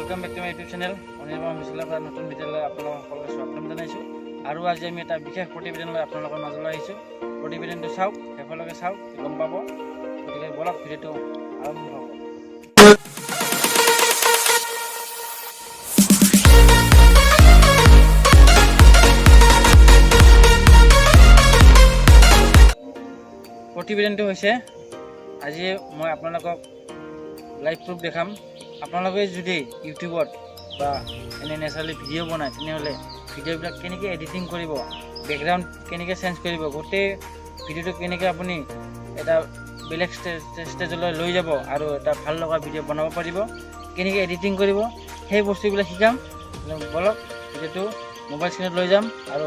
welcome back to my YouTube channel Anirban मिसलार नतुन video आपलोक সকলকে স্বাগতম জানাইছো আৰু আজি আমি এটা বিশেষ প্ৰতিবেদন লৈ আপোনালোকৰ মাজলৈ আহিছো প্ৰতিবেদনটো চাওক হেফলকে চাওক গম পাব গতিকে বলক ভিডিওটো আৰম্ভ হ'ব প্ৰতিবেদনটো হৈছে আজি মই আপোনালোকক লাইভ প্ৰুফ দেখাম আপোনালোকে যদি ইউটিউবত বা এনে নেচাৰেলি ভিডিও বনায় তেনেহ'লে ভিডিওবিলাক কেনেকৈ এডিটিং কৰিব বেকগ্ৰাউণ্ড কেনেকৈ চেঞ্জ কৰিব গোটেই ভিডিওটো কেনেকৈ আপুনি এটা বেলেগ ষ্টেজলৈ লৈ যাব আৰু এটা ভাল লগা ভিডিও বনাব পাৰিব কেনেকৈ এডিটিং কৰিব সেই বস্তুবিলাক শিকাম বলক ভিডিওটো মোবাইল স্ক্ৰীনত লৈ যাম আৰু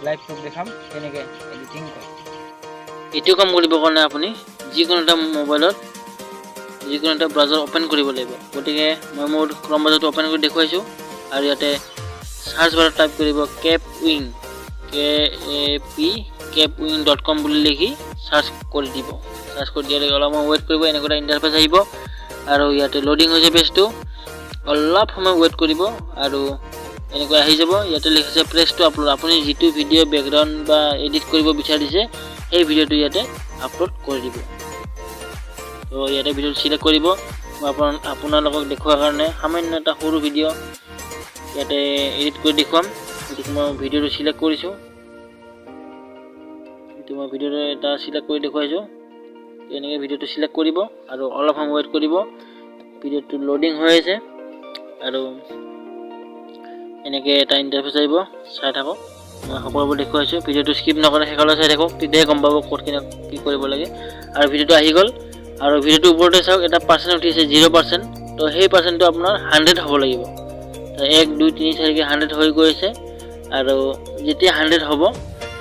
লাইভ প্ৰুফ দেখাম কেনেকৈ এডিটিং কৰে এইটো কাম কৰিবৰ কাৰণে আপুনি যিকোনো এটা মোবাইলত যিকোনো এটা ব্ৰাউজাৰ ওপেন কৰিব লাগিব গতিকে মই মোৰ ক্ৰম ব্ৰাউজাৰটো ওপেন কৰি দেখুৱাইছোঁ আৰু ইয়াতে সাৰ্চ বাৰত টাইপ কৰিব capwing.com বুলি লিখি সাৰ্চ কৰি দিব সাৰ্চ কৰি দিয়াৰ অলপমান ৱেইট কৰিব এনেকুৱা ইণ্টাৰফেচ আহিব আৰু ইয়াতে লোডিং হৈছে পেজটো অলপ সময় ৱেইট কৰিব আৰু এনেকুৱা আহি যাব ইয়াতে লিখিছে প্ৰেছ টু আপলোড আপুনি যিটো ভিডিও বেকগ্ৰাউণ্ড বা এডিট কৰিব বিচাৰিছে এই ভিডিওটো ইয়াতে আপলোড কৰি দিব তো ইয়াতে ভিডিও সিলেক্ট কৰিব মই আপোনালোকক দেখুৱাৰ কাৰণে সামান্য এটা সৰু ভিডিও ইয়াতে এডিট কৰি দেখুৱাম গতিকে মই ভিডিওটো সিলেক্ট কৰিছোঁ এইটো মই ভিডিওটো এটা সিলেক্ট কৰি দেখুৱাইছোঁ এনেকৈ ভিডিওটো সিলেক্ট কৰিব আৰু অলপ সময় ৱেইট কৰিব ভিডিওটো লোডিং হৈ আছে আৰু এনেকৈ এটা ইণ্টাৰফেচ আহিব চাই থাকক মই সকলোবোৰ দেখুৱাইছোঁ ভিডিওটো স্কিপ নকৰে শেষলৈ চাই থাকক তেতিয়াহে গম পাব ক'ত কি কৰিব লাগে আৰু ভিডিওটো আহি গ'ল আৰু ভিডিওটোৰ ওপৰতে চাওক এটা পাৰ্চেণ্ট উঠিছে 0% তো সেই পাৰ্চেণ্টটো আপোনাৰ 100 হ'ব লাগিব তো 1 2 3 4 100 হৈ গৈছে আৰু যেতিয়া 100 হ'ব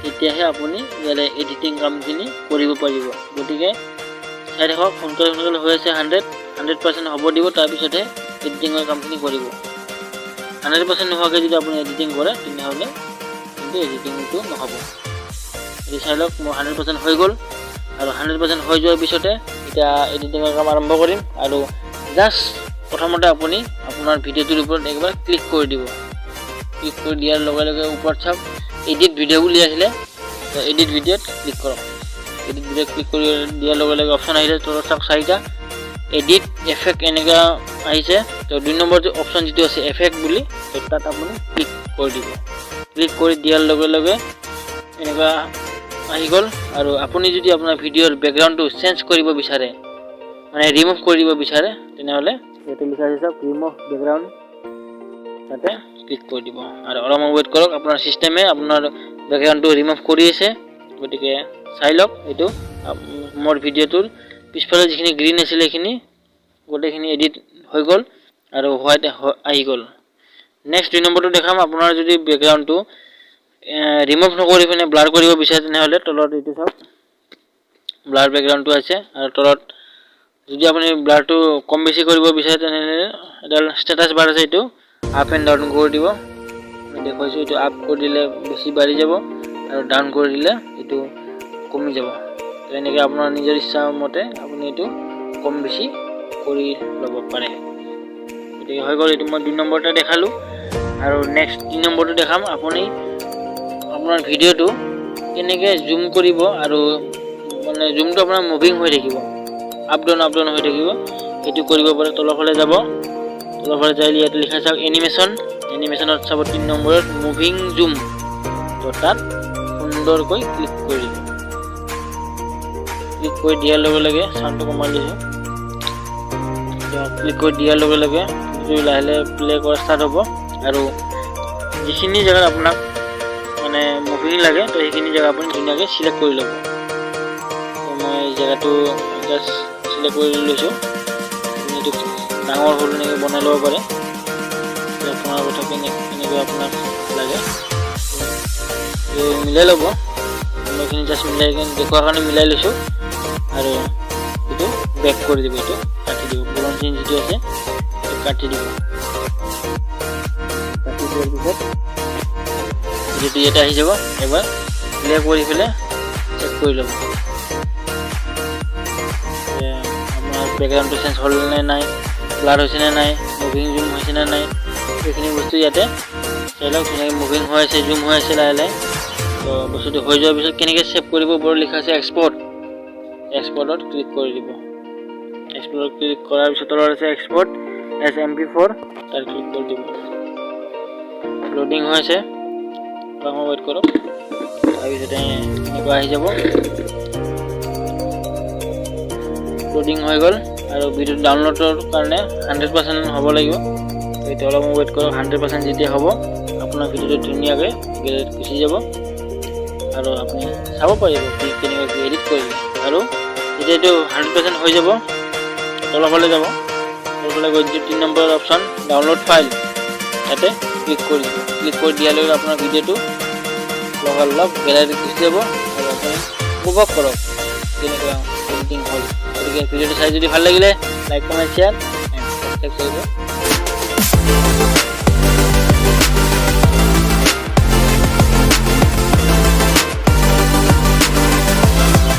তেতিয়াহে আপুনি ইয়াৰে এডিটিং কামখিনি কৰিব পাৰিব গতিকে চাই থাকক সোনকালে হৈ আছে 100% হ'ব দিব তাৰপিছতহে এডিটিঙৰ কামখিনি কৰিব 100% নোহোৱাকৈ যদি আপুনি এডিটিং কৰে তেনেহ'লে কিন্তু এডিটিংটো নহ'ব এই চাই লওক মোৰ 100% হৈ গ'ল আৰু 100% হৈ যোৱাৰ পিছতে এতিয়া এডিটিঙৰ কাম আৰম্ভ কৰিম আৰু জাষ্ট প্ৰথমতে আপুনি আপোনাৰ ভিডিওটোৰ ওপৰত একবাৰ ক্লিক কৰি দিব ক্লিক কৰি দিয়াৰ লগে লগে ওপৰত চাওক এডিট ভিডিও বুলি আহিলে তো এডিট ভিডিওত ক্লিক কৰক এডিট ভিডিও ক্লিক কৰি দিয়াৰ লগে লগে অপশ্যন আহিলে তলত চাওক চাৰিটা এডিট এফেক্ট এনেকুৱা আহিছে তো 2 নম্বৰটো অপশ্যন যিটো আছে এফেক্ট বুলি তো তাত আপুনি ক্লিক কৰি দিব ক্লিক কৰি দিয়াৰ লগে লগে এনেকুৱা আহি গ'ল আৰু আপুনি যদি আপোনাৰ ভিডিওৰ বেকগ্ৰাউণ্ডটো চেঞ্জ কৰিব বিচাৰে মানে ৰিমুভ কৰিব বিচাৰে তেনেহ'লে ইয়াতে লিখা আছে চাওক ৰিমুভ বেকগ্ৰাউণ্ড তাতে ক্লিক কৰি দিব আৰু অলপমান ৱেইট কৰক আপোনাৰ চিষ্টেমে আপোনাৰ বেকগ্ৰাউণ্ডটো ৰিমুভ কৰি আছে গতিকে চাই লওক এইটো মোৰ ভিডিওটোৰ পিছফালে যিখিনি গ্ৰীণ আছিলে সেইখিনি গোটেইখিনি এডিট হৈ গ'ল আৰু হোৱাইট আহি গ'ল নেক্সট 2 নম্বৰটো দেখাম আপোনাৰ যদি বেকগ্ৰাউণ্ডটো ৰিমুভ নকৰি পিনে ব্লাৰ কৰিব বিচাৰে তেনেহ'লে তলত এইটো চাওক ব্লাৰ বেকগ্ৰাউণ্ডটো আছে আৰু তলত যদি আপুনি ব্লাৰটো কম বেছি কৰিব বিচাৰে তেনেহ'লে এডাল ষ্টেটাছ বাৰ আছে এইটো আপ এণ্ড ডাউন কৰি দিব মই দেখুৱাইছোঁ এইটো আপ কৰি দিলে বেছি বাঢ়ি যাব আৰু ডাউন কৰি দিলে এইটো কমি যাব তো এনেকৈ আপোনাৰ নিজৰ ইচ্ছা মতে আপুনি এইটো কম বেছি কৰি ল'ব পাৰে গতিকে হৈ গ'ল এইটো মই 2 নম্বৰতে দেখালোঁ আৰু নেক্সট 3 নম্বৰটো দেখাম আপুনি আপোনাৰ ভিডিওটো কেনেকৈ জুম কৰিব আৰু মানে জুমটো আপোনাৰ মুভিং হৈ থাকিব আপ ডাউন হৈ থাকিব এইটো কৰিব পাৰে তলফালে যাব তলফালে যাই ইয়াতে লিখা চাওক এনিমেশ্যনত চাব 3 নম্বৰত মুভিং জুম তো তাত সুন্দৰকৈ ক্লিক কৰি দিব ক্লিক কৰি দিয়াৰ লগে লগে চাউণ্ডটো কমাই দিছোঁ ক্লিক কৰি দিয়াৰ লগে লগে লাহে লাহে প্লে কৰা ষ্টাৰ্ট হ'ব আৰু যিখিনি জেগাত আপোনাক মানে মুভিং লাগে তো সেইখিনি জেগা আপুনি ধুনীয়াকৈ চিলেক্ট কৰি ল'ব মই জেগাটো জাষ্ট চিলেক্ট কৰি লৈছোঁ এইটো ডাঙৰ সৰু এনেকৈ বনাই ল'ব পাৰে আপোনাৰ কথা কেনেকৈ আপোনাক লাগে মিলাই ল'ব মই এইখিনি জাষ্ট মিলাই দেখুৱাৰ কাৰণে মিলাই লৈছোঁ আৰু এইটো বেক কৰি দিব এইটো কাটি দিব পুৰণ চিন যিটো আছে এইটো কাটি দিব কাটি দিয়াৰ পিছত যেটো এটা আহি যাব এবাৰ প্লে কৰি ফেলে চেক কৰি ল'ব আপোনাৰ বেকগ্ৰাউণ্ডটো চেঞ্জ হ'ল নে নাই ব্লাৰ হৈছে নে নাই মুভিং জুম হৈছে না নাই এইখিনি বস্তু ইয়াতে চাই লওক ধুনীয়াকৈ মুভিং হৈ আছে জুম হৈ আছে লাহে লাহে তো বস্তুটো হৈ যোৱাৰ পিছত কেনেকৈ ছেভ কৰিব ওপৰত লিখা আছে এক্সপৰ্টত ক্লিক কৰি দিব এক্সপৰ্টত ক্লিক কৰাৰ পিছত তলত আছে এক্সপৰ্ট এছ MP4 তাত ক্লিক কৰি দিব লোডিং হৈ আছে অলপ ৱেইট কৰক তাৰপিছতে এনেকুৱা আহি যাব লোডিং হৈ গ'ল আৰু ভিডিও ডাউনলোডৰ কাৰণে 100% হ'ব লাগিব এইটো অলপ ৱেইট কৰক 100% যেতিয়া হ'ব আপোনাৰ ভিডিওটো ধুনীয়াকৈ গেলাৰীত গুচি যাব আৰু আপুনি চাব পাৰিব কি কেনেকৈ এডিট কৰিব আৰু যেতিয়া এইটো 100% হৈ যাব তলফালে যাব তলফালে গৈ 3 নম্বৰ অপশ্যন ডাউনলোড ফাইল ইয়াতে ক্লিক কৰি দিব ক্লিক কৰি দিয়াৰ লগে আপোনাৰ ভিডিওটো লগালগ গেলাৰীত গুচি যাব আৰু আপুনি উপভোগ কৰক কেনেকুৱা এডিটিং হ'ল গতিকে ভিডিওটো চাই যদি ভাল লাগিলে like comment share and subscribe কৰিব